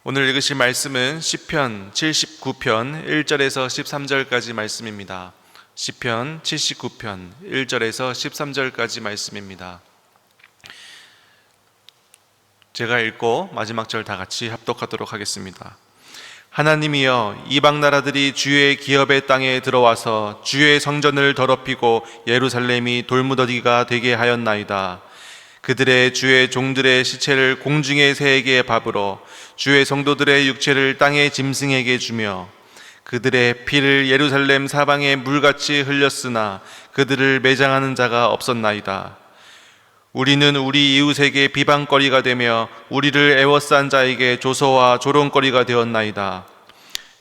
오늘 읽으실 말씀은 시편 79편 1절에서 13절까지 말씀입니다. 시편 79편 1절에서 13절까지 말씀입니다. 제가 읽고 마지막 절 다 같이 합독하도록 하겠습니다. 하나님이여, 이방 나라들이 주의 기업의 땅에 들어와서 주의 성전을 더럽히고 예루살렘이 돌무더기가 되게 하였나이다. 그들의 주의 종들의 시체를 공중의 새에게 밥으로 주의 성도들의 육체를 땅의 짐승에게 주며 그들의 피를 예루살렘 사방에 물같이 흘렸으나 그들을 매장하는 자가 없었나이다. 우리는 우리 이웃에게 비방거리가 되며 우리를 애워싼 자에게 조소와 조롱거리가 되었나이다.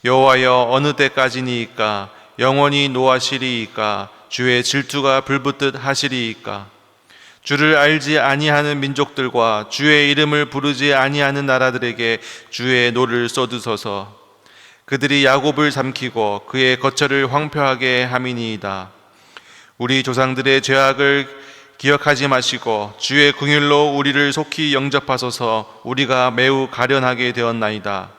여호와여, 어느 때까지니이까? 영원히 노하시리이까? 주의 질투가 불붙듯 하시리이까? 주를 알지 아니하는 민족들과 주의 이름을 부르지 아니하는 나라들에게 주의 노를 쏟으소서. 그들이 야곱을 삼키고 그의 거처를 황폐하게 함이니이다. 우리 조상들의 죄악을 기억하지 마시고 주의 긍휼로 우리를 속히 영접하소서. 우리가 매우 가련하게 되었나이다.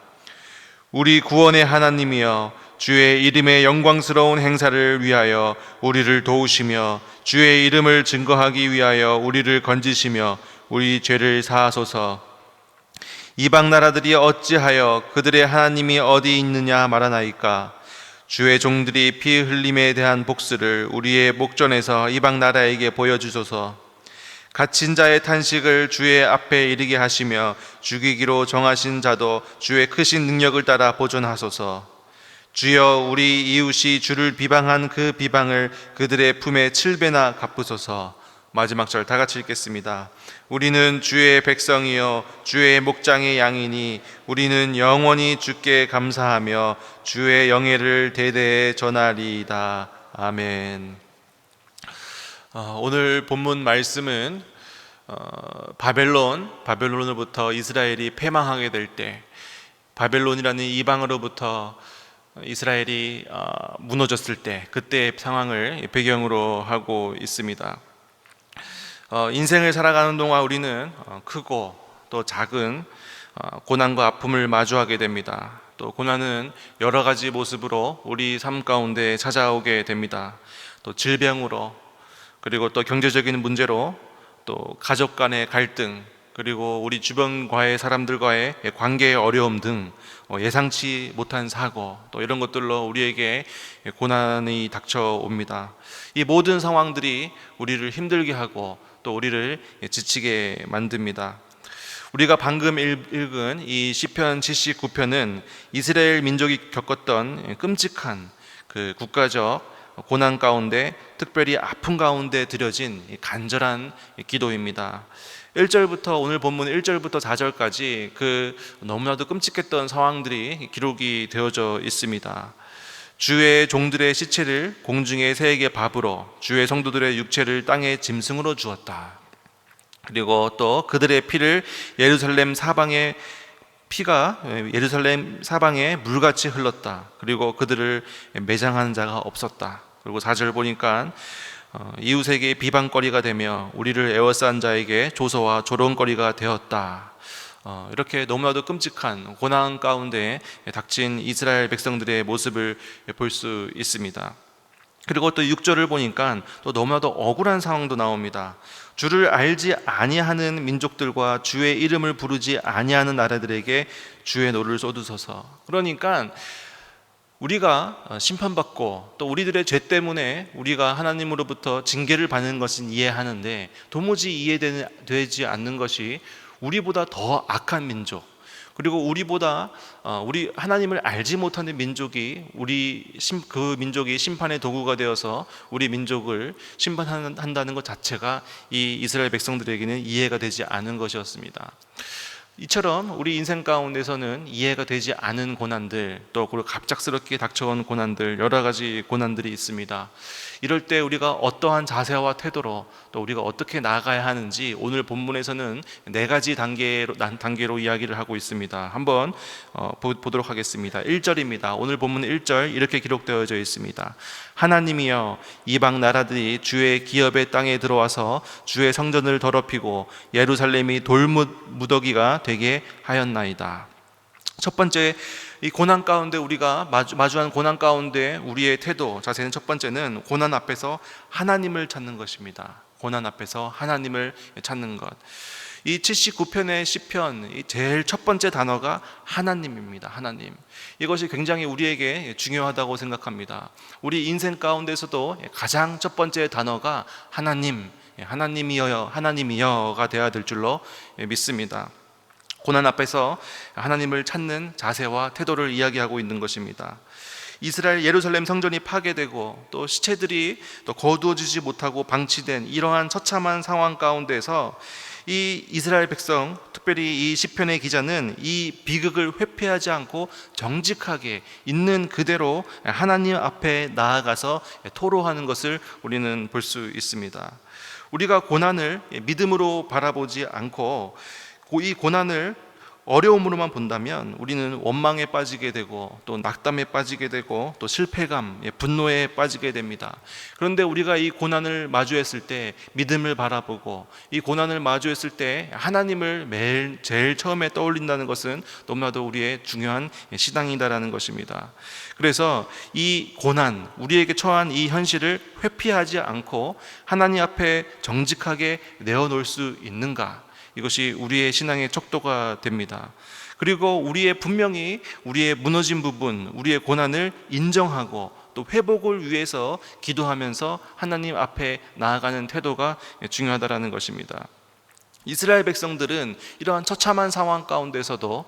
우리 구원의 하나님이여, 주의 이름의 영광스러운 행사를 위하여 우리를 도우시며 주의 이름을 증거하기 위하여 우리를 건지시며 우리 죄를 사하소서. 이방 나라들이 어찌하여 그들의 하나님이 어디 있느냐 말하나이까? 주의 종들이 피 흘림에 대한 복수를 우리의 목전에서 이방 나라에게 보여주소서. 갇힌 자의 탄식을 주의 앞에 이르게 하시며 죽이기로 정하신 자도 주의 크신 능력을 따라 보존하소서. 주여, 우리 이웃이 주를 비방한 그 비방을 그들의 품에 7배나 갚으소서. 마지막 절 다 같이 읽겠습니다. 우리는 주의 백성이요 주의 목장의 양이니 우리는 영원히 주께 감사하며 주의 영예를 대대에 전하리이다. 아멘. 오늘 본문 말씀은 바벨론으로부터 이스라엘이 패망하게 될 때, 바벨론이라는 이방으로부터 이스라엘이 무너졌을 때, 그때의 상황을 배경으로 하고 있습니다. 인생을 살아가는 동안 우리는 크고 또 작은 고난과 아픔을 마주하게 됩니다. 또 고난은 여러 가지 모습으로 우리 삶 가운데 찾아오게 됩니다. 또 질병으로, 그리고 또 경제적인 문제로, 또 가족 간의 갈등, 그리고 우리 주변과의 사람들과의 관계의 어려움 등 예상치 못한 사고, 또 이런 것들로 우리에게 고난이 닥쳐옵니다. 이 모든 상황들이 우리를 힘들게 하고 또 우리를 지치게 만듭니다. 우리가 방금 읽은 이 시편 79편은 이스라엘 민족이 겪었던 끔찍한 그 국가적 고난 가운데, 특별히 아픔 가운데 드려진 간절한 기도입니다. 1절부터, 오늘 본문 1절부터 4절까지 그 너무나도 끔찍했던 상황들이 기록이 되어져 있습니다. 주의 종들의 시체를 공중의 새에게 밥으로, 주의 성도들의 육체를 땅의 짐승으로 주었다. 그리고 또 그들의 피를 예루살렘 사방에 물같이 흘렀다. 그리고 그들을 매장하는 자가 없었다. 그리고 4절 보니까 이웃에게 비방거리가 되며 우리를 에워싼 자에게 조소와 조롱거리가 되었다. 이렇게 너무나도 끔찍한 고난 가운데 닥친 이스라엘 백성들의 모습을 볼 수 있습니다. 그리고 또 6절을 보니까 또 너무나도 억울한 상황도 나옵니다. 주를 알지 아니하는 민족들과 주의 이름을 부르지 아니하는 나라들에게 주의 노를 쏟으소서. 그러니까 우리가 심판받고 또 우리들의 죄 때문에 우리가 하나님으로부터 징계를 받는 것은 이해하는데, 도무지 이해되지 않는 것이 우리보다 더 악한 민족, 그리고 우리 하나님을 알지 못하는 민족이 그 민족이 심판의 도구가 되어서 우리 민족을 심판한다는 것 자체가 이 이스라엘 백성들에게는 이해가 되지 않은 것이었습니다. 이처럼 우리 인생 가운데서는 이해가 되지 않은 고난들, 또 그리고 갑작스럽게 닥쳐온 고난들, 여러 가지 고난들이 있습니다. 이럴 때 우리가 어떠한 자세와 태도로 또 우리가 어떻게 나아가야 하는지 오늘 본문에서는 4가지 단계로 이야기를 하고 있습니다. 한번 보도록 하겠습니다. 1절입니다. 오늘 본문 1절 이렇게 기록되어져 있습니다. 하나님이여, 이방 나라들이 주의 기업의 땅에 들어와서 주의 성전을 더럽히고 예루살렘이 돌무더기가 되게 하였나이다. 첫 번째, 이 고난 가운데 우리가 마주한 고난 가운데 우리의 태도, 자세는 첫 번째는 고난 앞에서 하나님을 찾는 것입니다. 고난 앞에서 하나님을 찾는 것. 이 79편의 시편, 이 제일 첫 번째 단어가 하나님입니다. 하나님. 이것이 굉장히 우리에게 중요하다고 생각합니다. 우리 인생 가운데서도 가장 첫 번째 단어가 하나님, 하나님이여가 되어야 될 줄로 믿습니다. 고난 앞에서 하나님을 찾는 자세와 태도를 이야기하고 있는 것입니다. 이스라엘 예루살렘 성전이 파괴되고 또 시체들이 또 거두어지지 못하고 방치된 이러한 처참한 상황 가운데서 이 이스라엘 백성, 특별히 이 시편의 기자는 이 비극을 회피하지 않고 정직하게 있는 그대로 하나님 앞에 나아가서 토로하는 것을 우리는 볼 수 있습니다. 우리가 고난을 믿음으로 바라보지 않고 이 고난을 어려움으로만 본다면 우리는 원망에 빠지게 되고 또 낙담에 빠지게 되고 또 실패감, 분노에 빠지게 됩니다. 그런데 우리가 이 고난을 마주했을 때 믿음을 바라보고 이 고난을 마주했을 때 하나님을 매일 제일 처음에 떠올린다는 것은 너무나도 우리의 중요한 신앙이다라는 것입니다. 그래서 이 고난, 우리에게 처한 이 현실을 회피하지 않고 하나님 앞에 정직하게 내어놓을 수 있는가? 이것이 우리의 신앙의 척도가 됩니다. 그리고 분명히 우리의 무너진 부분, 우리의 고난을 인정하고 또 회복을 위해서 기도하면서 하나님 앞에 나아가는 태도가 중요하다는 것입니다. 이스라엘 백성들은 이러한 처참한 상황 가운데서도,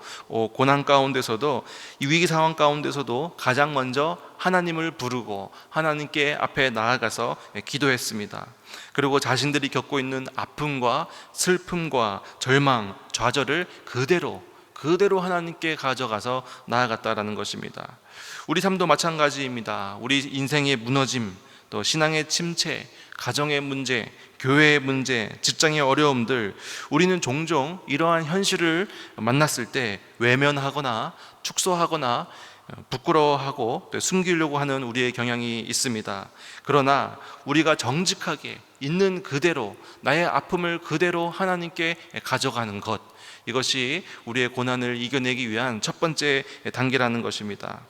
고난 가운데서도, 이 위기 상황 가운데서도 가장 먼저 하나님을 부르고 하나님께 앞에 나아가서 기도했습니다. 그리고 자신들이 겪고 있는 아픔과 슬픔과 절망, 좌절을 그대로 하나님께 가져가서 나아갔다라는 것입니다. 우리 삶도 마찬가지입니다. 우리 인생의 무너짐, 또 신앙의 침체, 가정의 문제, 교회의 문제, 직장의 어려움들, 우리는 종종 이러한 현실을 만났을 때 외면하거나 축소하거나 부끄러워하고 숨기려고 하는 우리의 경향이 있습니다. 그러나 우리가 정직하게 있는 그대로 나의 아픔을 그대로 하나님께 가져가는 것, 이것이 우리의 고난을 이겨내기 위한 첫 번째 단계라는 것입니다.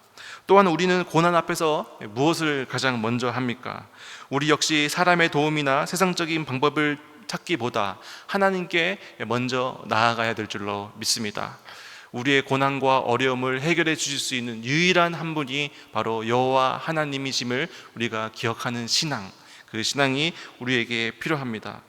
또한 우리는 고난 앞에서 무엇을 가장 먼저 합니까? 우리 역시 사람의 도움이나 세상적인 방법을 찾기보다 하나님께 먼저 나아가야 될 줄로 믿습니다. 우리의 고난과 어려움을 해결해 주실 수 있는 유일한 한 분이 바로 여호와 하나님이심을 우리가 기억하는 신앙, 그 신앙이 우리에게 필요합니다.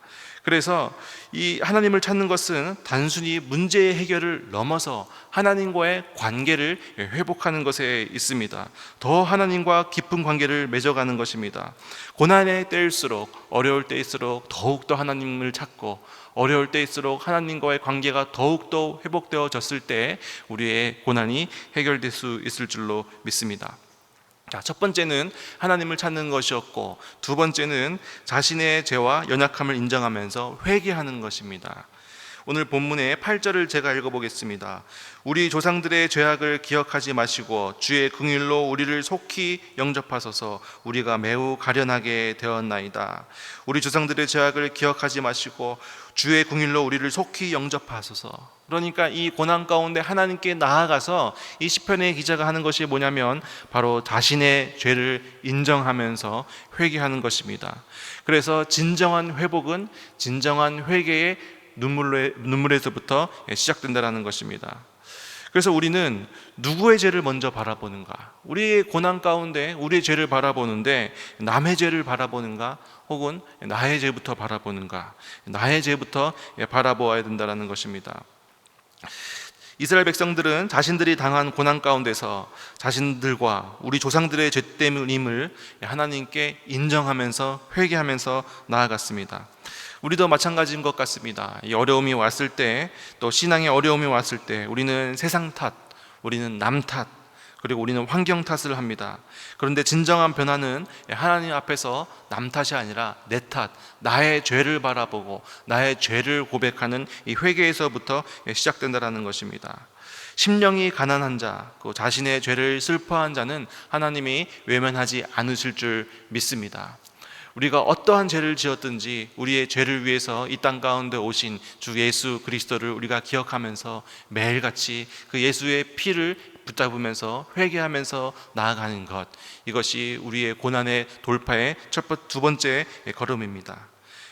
그래서 이 하나님을 찾는 것은 단순히 문제의 해결을 넘어서 하나님과의 관계를 회복하는 것에 있습니다. 더 하나님과 깊은 관계를 맺어가는 것입니다. 고난의 때일수록, 어려울 때일수록 더욱더 하나님을 찾고, 어려울 때일수록 하나님과의 관계가 더욱더 회복되어졌을 때 우리의 고난이 해결될 수 있을 줄로 믿습니다. 첫 번째는 하나님을 찾는 것이었고, 두 번째는 자신의 죄와 연약함을 인정하면서 회개하는 것입니다. 오늘 본문의 8절을 제가 읽어보겠습니다. 우리 조상들의 죄악을 기억하지 마시고 주의 긍휼로 우리를 속히 영접하소서. 우리가 매우 가련하게 되었나이다. 우리 조상들의 죄악을 기억하지 마시고 주의 긍휼로 우리를 속히 영접하소서. 그러니까 이 고난 가운데 하나님께 나아가서 이 시편의 기자가 하는 것이 뭐냐면 바로 자신의 죄를 인정하면서 회개하는 것입니다. 그래서 진정한 회복은 진정한 회개의 눈물에서부터 시작된다는 것입니다. 그래서 우리는 누구의 죄를 먼저 바라보는가? 우리의 고난 가운데 우리의 죄를 바라보는데 남의 죄를 바라보는가? 혹은 나의 죄부터 바라보는가? 나의 죄부터 바라보아야 된다는 것입니다. 이스라엘 백성들은 자신들이 당한 고난 가운데서 자신들과 우리 조상들의 죄 때문임을 하나님께 인정하면서 회개하면서 나아갔습니다. 우리도 마찬가지인 것 같습니다. 이 어려움이 왔을 때, 또 신앙의 어려움이 왔을 때 우리는 세상 탓, 우리는 남 탓, 그리고 우리는 환경 탓을 합니다. 그런데 진정한 변화는 하나님 앞에서 남 탓이 아니라 내 탓, 나의 죄를 바라보고 나의 죄를 고백하는 이 회개에서부터 시작된다는 것입니다. 심령이 가난한 자, 그 자신의 죄를 슬퍼한 자는 하나님이 외면하지 않으실 줄 믿습니다. 우리가 어떠한 죄를 지었든지 우리의 죄를 위해서 이 땅 가운데 오신 주 예수 그리스도를 우리가 기억하면서 매일같이 그 예수의 피를 붙잡으면서 회개하면서 나아가는 것, 이것이 우리의 고난의 돌파의 두 번째 걸음입니다.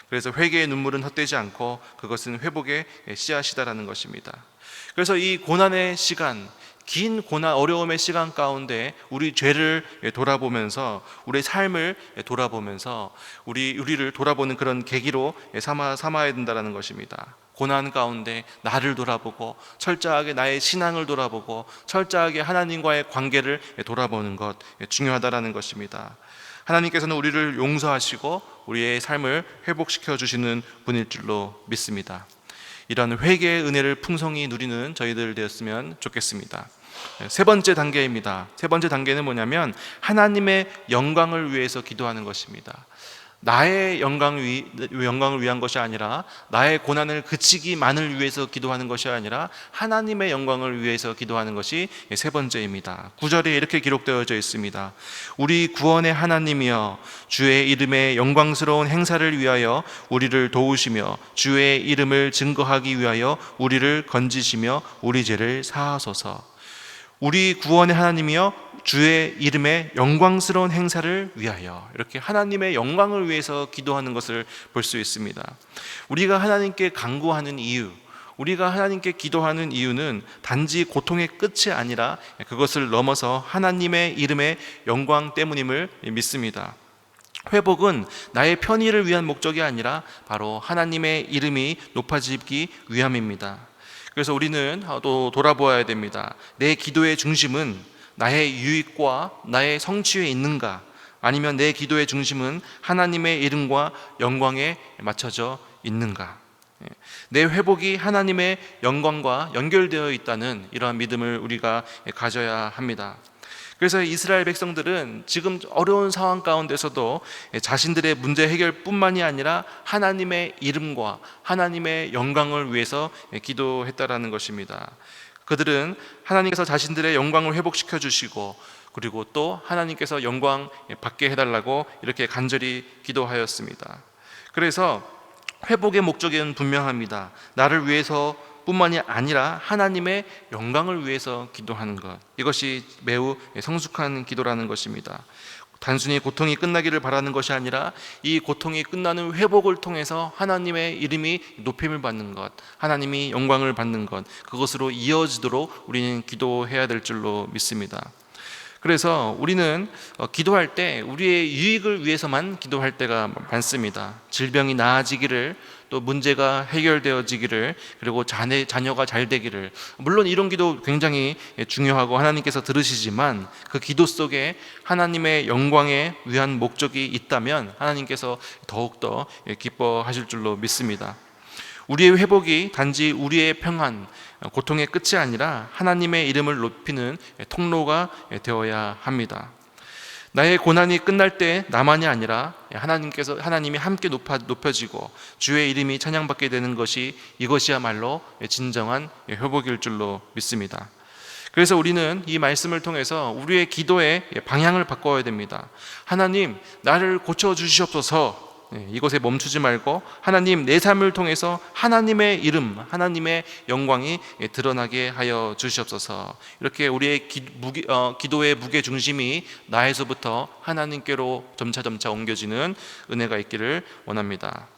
그래서 회개의 눈물은 헛되지 않고 그것은 회복의 씨앗이다라는 것입니다. 그래서 이 고난의 시간, 긴 고난, 어려움의 시간 가운데 우리 죄를 돌아보면서 우리의 삶을 돌아보면서 우리를 돌아보는 그런 계기로 삼아야 된다는 것입니다. 고난 가운데 나를 돌아보고 철저하게 나의 신앙을 돌아보고 철저하게 하나님과의 관계를 돌아보는 것 중요하다라는 것입니다. 하나님께서는 우리를 용서하시고 우리의 삶을 회복시켜 주시는 분일 줄로 믿습니다. 이런 회개의 은혜를 풍성히 누리는 저희들 되었으면 좋겠습니다. 세 번째 단계입니다. 세 번째 단계는 뭐냐면 하나님의 영광을 위해서 기도하는 것입니다. 나의 영광을 위한 것이 아니라 나의 고난을 그치기만을 위해서 기도하는 것이 아니라 하나님의 영광을 위해서 기도하는 것이 세 번째입니다. 9절에 이렇게 기록되어져 있습니다. 우리 구원의 하나님이여 주의 이름의 영광스러운 행사를 위하여 우리를 도우시며 주의 이름을 증거하기 위하여 우리를 건지시며 우리 죄를 사하소서. 우리 구원의 하나님이여 주의 이름의 영광스러운 행사를 위하여, 이렇게 하나님의 영광을 위해서 기도하는 것을 볼 수 있습니다. 우리가 하나님께 간구하는 이유, 우리가 하나님께 기도하는 이유는 단지 고통의 끝이 아니라 그것을 넘어서 하나님의 이름의 영광 때문임을 믿습니다. 회복은 나의 편의를 위한 목적이 아니라 바로 하나님의 이름이 높아지기 위함입니다. 그래서 우리는 또 돌아보아야 됩니다. 내 기도의 중심은 나의 유익과 나의 성취에 있는가, 아니면 내 기도의 중심은 하나님의 이름과 영광에 맞춰져 있는가. 내 회복이 하나님의 영광과 연결되어 있다는 이러한 믿음을 우리가 가져야 합니다. 그래서 이스라엘 백성들은 지금 어려운 상황 가운데서도 자신들의 문제 해결뿐만이 아니라 하나님의 이름과 하나님의 영광을 위해서 기도했다라는 것입니다. 그들은 하나님께서 자신들의 영광을 회복시켜 주시고, 그리고 또 하나님께서 영광 받게 해달라고 이렇게 간절히 기도하였습니다. 그래서 회복의 목적은 분명합니다. 나를 위해서 뿐만이 아니라 하나님의 영광을 위해서 기도하는 것, 이것이 매우 성숙한 기도라는 것입니다. 단순히 고통이 끝나기를 바라는 것이 아니라 이 고통이 끝나는 회복을 통해서 하나님의 이름이 높임을 받는 것, 하나님이 영광을 받는 것, 그것으로 이어지도록 우리는 기도해야 될 줄로 믿습니다. 그래서 우리는 기도할 때 우리의 유익을 위해서만 기도할 때가 많습니다. 질병이 나아지기를, 또 문제가 해결되어지기를, 그리고 자녀가 잘 되기를, 물론 이런 기도 굉장히 중요하고 하나님께서 들으시지만 그 기도 속에 하나님의 영광에 위한 목적이 있다면 하나님께서 더욱더 기뻐하실 줄로 믿습니다. 우리의 회복이 단지 우리의 평안, 고통의 끝이 아니라 하나님의 이름을 높이는 통로가 되어야 합니다. 나의 고난이 끝날 때 나만이 아니라 하나님이 함께 높여지고 주의 이름이 찬양받게 되는 것이, 이것이야말로 진정한 회복일 줄로 믿습니다. 그래서 우리는 이 말씀을 통해서 우리의 기도의 방향을 바꿔야 됩니다. 하나님, 나를 고쳐주시옵소서. 이곳에 멈추지 말고 하나님, 내 삶을 통해서 하나님의 이름, 하나님의 영광이 드러나게 하여 주시옵소서. 이렇게 우리의 기도의 무게 중심이 나에서부터 하나님께로 점차 옮겨지는 은혜가 있기를 원합니다.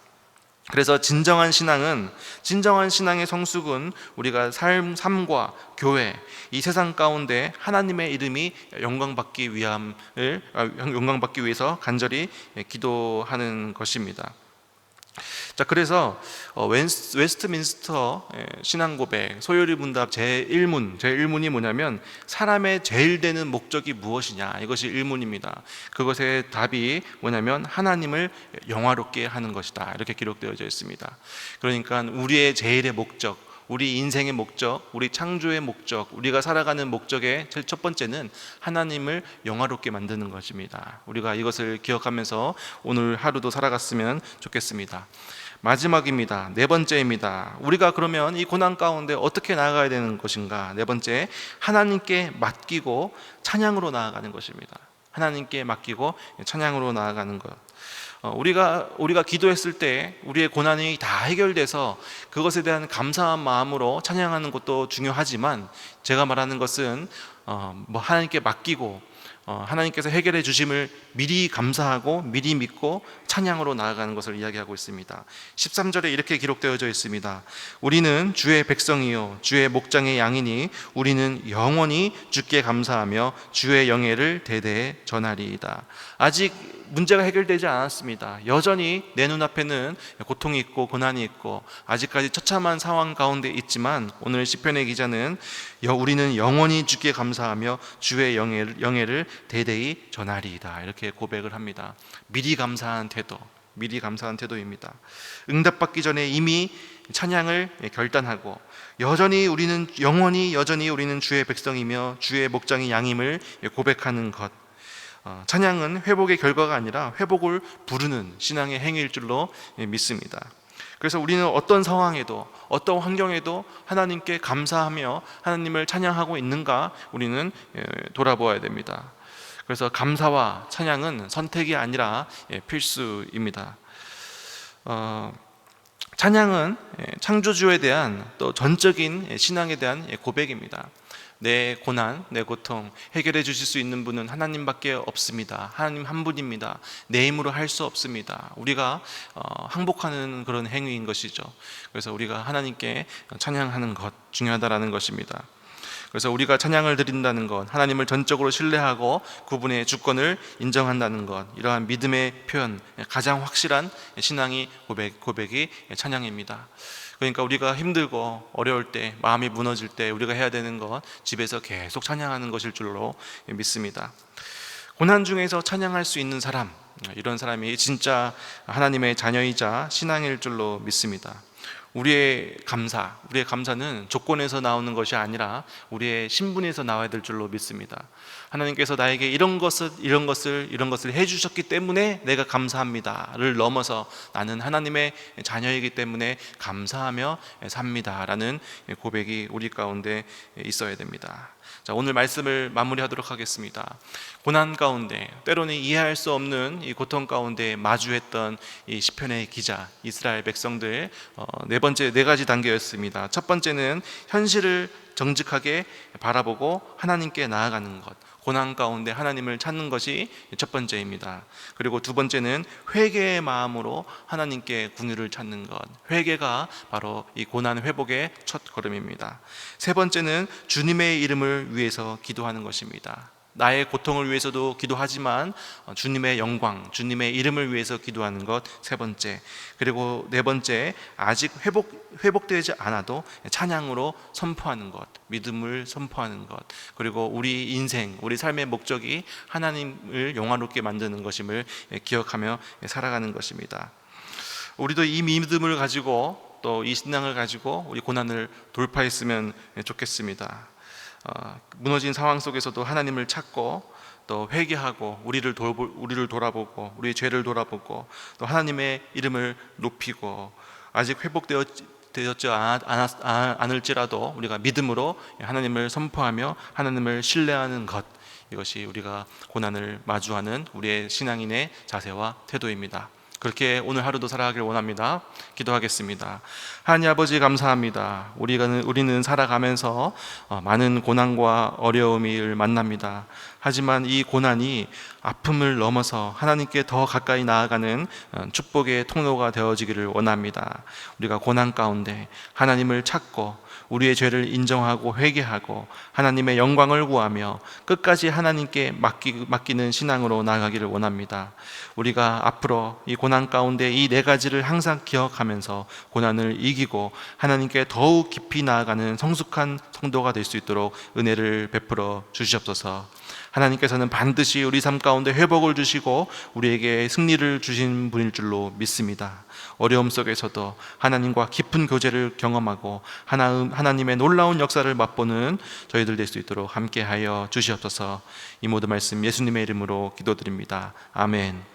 그래서 진정한 신앙의 성숙은 우리가 삶과 교회, 이 세상 가운데 하나님의 이름이 영광받기 위해서 간절히 기도하는 것입니다. 자, 그래서 웨스트민스터 신앙고백 소요리 문답 제1문이 뭐냐면 사람의 제일 되는 목적이 무엇이냐, 이것이 1문입니다. 그것의 답이 뭐냐면 하나님을 영화롭게 하는 것이다, 이렇게 기록되어져 있습니다. 그러니까 우리의 제일의 목적, 우리 인생의 목적, 우리 창조의 목적, 우리가 살아가는 목적의 제일 첫 번째는 하나님을 영화롭게 만드는 것입니다. 우리가 이것을 기억하면서 오늘 하루도 살아갔으면 좋겠습니다. 마지막입니다. 네 번째입니다. 우리가 그러면 이 고난 가운데 어떻게 나아가야 되는 것인가? 네 번째, 하나님께 맡기고 찬양으로 나아가는 것입니다. 하나님께 맡기고 찬양으로 나아가는 것. 우리가 기도했을 때 우리의 고난이 다 해결돼서 그것에 대한 감사한 마음으로 찬양하는 것도 중요하지만, 제가 말하는 것은 하나님께 맡기고 하나님께서 해결해 주심을 미리 감사하고 미리 믿고 찬양으로 나아가는 것을 이야기하고 있습니다. 13절에 이렇게 기록되어져 있습니다. 우리는 주의 백성이요 주의 목장의 양이니 우리는 영원히 주께 감사하며 주의 영예를 대대에 전하리이다. 아직 문제가 해결되지 않았습니다. 여전히 내 눈앞에는 고통이 있고 고난이 있고 아직까지 처참한 상황 가운데 있지만, 오늘 시편의 기자는 우리는 영원히 주께 감사하며 주의 영예를 대대히 전하리이다, 이렇게 고백을 합니다. 미리 감사한 태도입니다. 응답받기 전에 이미 찬양을 결단하고 우리는 여전히 주의 백성이며 주의 목장의 양임을 고백하는 것. 찬양은 회복의 결과가 아니라 회복을 부르는 신앙의 행위일 줄로 믿습니다. 그래서 우리는 어떤 상황에도 어떤 환경에도 하나님께 감사하며 하나님을 찬양하고 있는가, 우리는 돌아보아야 됩니다. 그래서 감사와 찬양은 선택이 아니라 필수입니다. 찬양은 창조주에 대한 또 전적인 신앙에 대한 고백입니다. 내 고난, 내 고통 해결해 주실 수 있는 분은 하나님밖에 없습니다. 하나님 한 분입니다. 내 힘으로 할 수 없습니다. 우리가 항복하는 그런 행위인 것이죠. 그래서 우리가 하나님께 찬양하는 것 중요하다라는 것입니다. 그래서 우리가 찬양을 드린다는 것, 하나님을 전적으로 신뢰하고 그분의 주권을 인정한다는 것, 이러한 믿음의 표현, 가장 확실한 신앙이 고백이 찬양입니다. 그러니까 우리가 힘들고 어려울 때, 마음이 무너질 때 우리가 해야 되는 것, 집에서 계속 찬양하는 것일 줄로 믿습니다. 고난 중에서 찬양할 수 있는 사람, 이런 사람이 진짜 하나님의 자녀이자 신앙일 줄로 믿습니다. 우리의 감사는 조건에서 나오는 것이 아니라 우리의 신분에서 나와야 될 줄로 믿습니다. 하나님께서 나에게 이런 것을 해주셨기 때문에 내가 감사합니다를 넘어서 나는 하나님의 자녀이기 때문에 감사하며 삽니다라는 고백이 우리 가운데 있어야 됩니다. 자, 오늘 말씀을 마무리하도록 하겠습니다. 고난 가운데, 때로는 이해할 수 없는 이 고통 가운데 마주했던 이 시편의 기자, 이스라엘 백성들, 네 가지 단계였습니다. 첫 번째는 현실을 정직하게 바라보고 하나님께 나아가는 것, 고난 가운데 하나님을 찾는 것이 첫 번째입니다. 그리고 두 번째는 회개의 마음으로 하나님께 궁유를 찾는 것, 회개가 바로 이 고난 회복의 첫 걸음입니다. 세 번째는 주님의 이름을 위해서 기도하는 것입니다. 나의 고통을 위해서도 기도하지만 주님의 영광, 주님의 이름을 위해서 기도하는 것, 세 번째. 그리고 네 번째, 아직 회복되지 않아도 찬양으로 선포하는 것, 믿음을 선포하는 것. 그리고 우리 인생, 우리 삶의 목적이 하나님을 영화롭게 만드는 것임을 기억하며 살아가는 것입니다. 우리도 이 믿음을 가지고 또 이 신앙을 가지고 우리 고난을 돌파했으면 좋겠습니다. 무너진 상황 속에서도 하나님을 찾고 또 회개하고 우리를 돌아보고 우리의 죄를 돌아보고 또 하나님의 이름을 높이고, 아직 회복되었지 않을지라도 우리가 믿음으로 하나님을 선포하며 하나님을 신뢰하는 것, 이것이 우리가 고난을 마주하는 우리의 신앙인의 자세와 태도입니다. 그렇게 오늘 하루도 살아가길 원합니다. 기도하겠습니다. 하나님 아버지, 감사합니다. 우리는 살아가면서 많은 고난과 어려움을 만납니다. 하지만 이 고난이 아픔을 넘어서 하나님께 더 가까이 나아가는 축복의 통로가 되어지기를 원합니다. 우리가 고난 가운데 하나님을 찾고 우리의 죄를 인정하고 회개하고 하나님의 영광을 구하며 끝까지 하나님께 맡기는 신앙으로 나아가기를 원합니다. 우리가 앞으로 이 고난 가운데 이 네 가지를 항상 기억하면서 고난을 이기고 하나님께 더욱 깊이 나아가는 성숙한 성도가 될 수 있도록 은혜를 베풀어 주시옵소서. 하나님께서는 반드시 우리 삶 가운데 회복을 주시고 우리에게 승리를 주신 분일 줄로 믿습니다. 어려움 속에서도 하나님과 깊은 교제를 경험하고 하나님의 놀라운 역사를 맛보는 저희들 될 수 있도록 함께하여 주시옵소서. 이 모든 말씀 예수님의 이름으로 기도드립니다. 아멘.